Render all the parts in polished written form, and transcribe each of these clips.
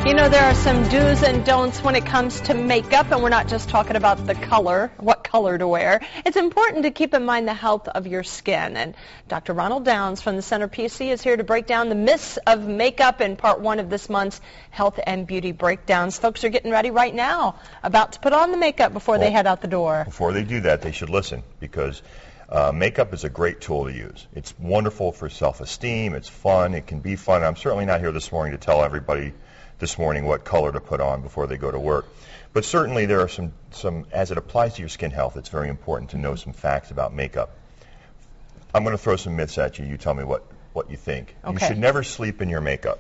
You know, there are some do's and don'ts when it comes to makeup, and we're not just talking about the color, what color to wear. It's important to keep in mind the health of your skin. And Dr. Ronald Downs from the Center PC is here to break down the myths of makeup in part one of this month's Health and Beauty Breakdowns. Folks are getting ready right now, about to put on the makeup before they head out the door. Before they do that, they should listen, because makeup is a great tool to use. It's wonderful for self-esteem. It's fun. It can be fun. I'm certainly not here this morning to tell everybody this morning what color to put on before they go to work. But certainly there are some, as it applies to your skin health, it's very important to know some facts about makeup. I'm going to throw some myths at you. You tell me what you think. Okay. You should never sleep in your makeup.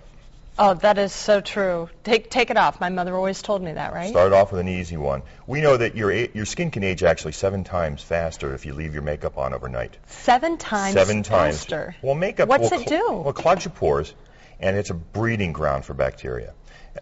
Oh, that is so true. Take it off. My mother always told me that, right? Start off with an easy one. We know that your skin can age actually 7 times faster if you leave your makeup on overnight. 7 times 7 times faster? Well, makeup What's it do? Well, it clogs your pores, and it's a breeding ground for bacteria.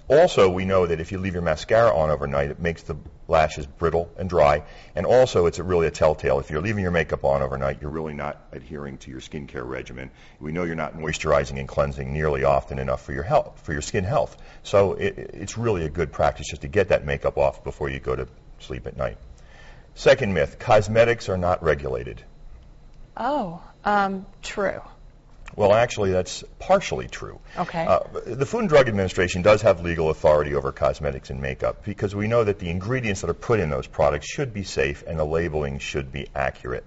Also, we know that if you leave your mascara on overnight, it makes the lashes brittle and dry. And also, it's really a telltale. If you're leaving your makeup on overnight, you're really not adhering to your skincare regimen. We know you're not moisturizing and cleansing nearly often enough for your health, for your skin health. So it's really a good practice just to get that makeup off before you go to sleep at night. Second myth, cosmetics are not regulated. Oh, true. Well, actually, that's partially true. Okay. The Food and Drug Administration does have legal authority over cosmetics and makeup, because we know that the ingredients that are put in those products should be safe and the labeling should be accurate.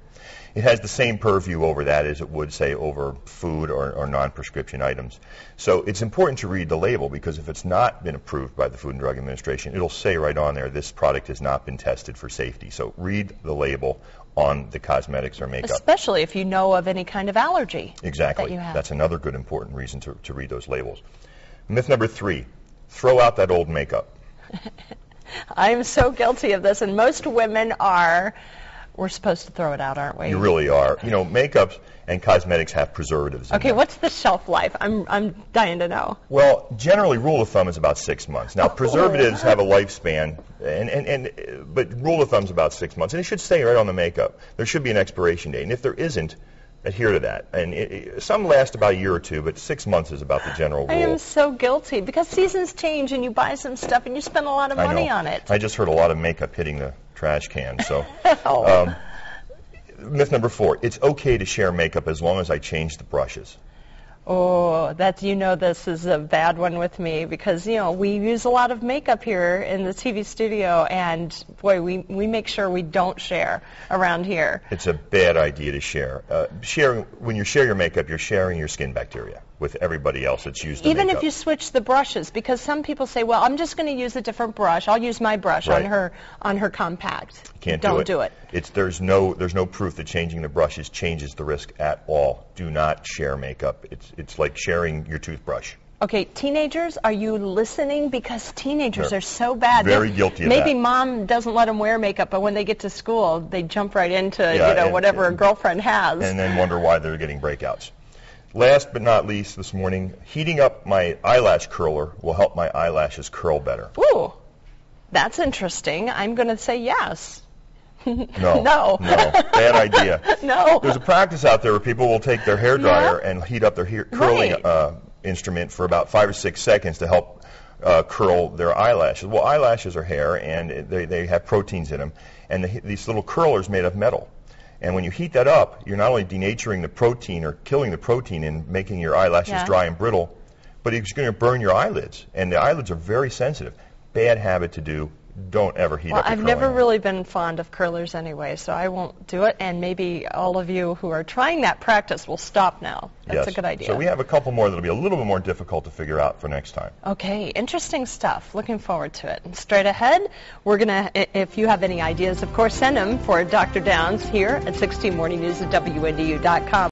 It has the same purview over that as it would, say, over food or non-prescription items. So it's important to read the label, because if it's not been approved by the Food and Drug Administration, it'll say right on there, this product has not been tested for safety. So read the label on the cosmetics or makeup. Especially if you know of any kind of allergy. Exactly. That you have. That's another good important reason to read those labels. Myth number 3, throw out that old makeup. I'm so guilty of this, and most women are. We're supposed to throw it out, aren't we? You really are. You know, makeups and cosmetics have preservatives in them. Okay, what's the shelf life? I'm dying to know. Well, generally, rule of thumb is about 6 months. Now, preservatives have a lifespan, but rule of thumb is about 6 months. And it should stay right on the makeup. There should be an expiration date. And if there isn't, adhere to that. And some last about a year or two, but 6 months is about the general rule. I am so guilty, because seasons change and you buy some stuff and you spend a lot of money on it. I just heard a lot of makeup hitting the trash can. So, myth number 4, it's okay to share makeup as long as I change the brushes. Oh, this is a bad one with me, because, we use a lot of makeup here in the TV studio, and, boy, we make sure we don't share around here. It's a bad idea to share. When you share your makeup, you're sharing your skin bacteria with everybody else that's used the Even makeup. if you switch the brushes, because some people say, well, I'm just going to use a different brush. I'll use my brush on her compact. Don't do it. There's no proof that changing the brushes changes the risk at all. Do not share makeup. It's like sharing your toothbrush. Okay, teenagers, are you listening? Because teenagers are so bad. Very guilty of that. Maybe mom doesn't let them wear makeup, but when they get to school, they jump right into whatever a girlfriend has. And then wonder why they're getting breakouts. Last but not least this morning, heating up my eyelash curler will help my eyelashes curl better. Ooh, that's interesting. I'm going to say yes. No. Bad idea. No. There's a practice out there where people will take their hairdryer and heat up their curling instrument for about 5 or 6 seconds to help curl their eyelashes. Well, eyelashes are hair, and they have proteins in them, and these little curlers made of metal. And when you heat that up, you're not only denaturing the protein or killing the protein and making your eyelashes dry and brittle, but it's going to burn your eyelids. And the eyelids are very sensitive. Bad habit to do. Don't ever heat up your I've never really been fond of curlers anyway, so I won't do it. And maybe all of you who are trying that practice will stop now. That's a good idea. So we have a couple more that will be a little bit more difficult to figure out for next time. Okay, interesting stuff. Looking forward to it. And straight ahead, we're going to, if you have any ideas, of course, send them for Dr. Downs here at 16 Morning News at WNDU.com.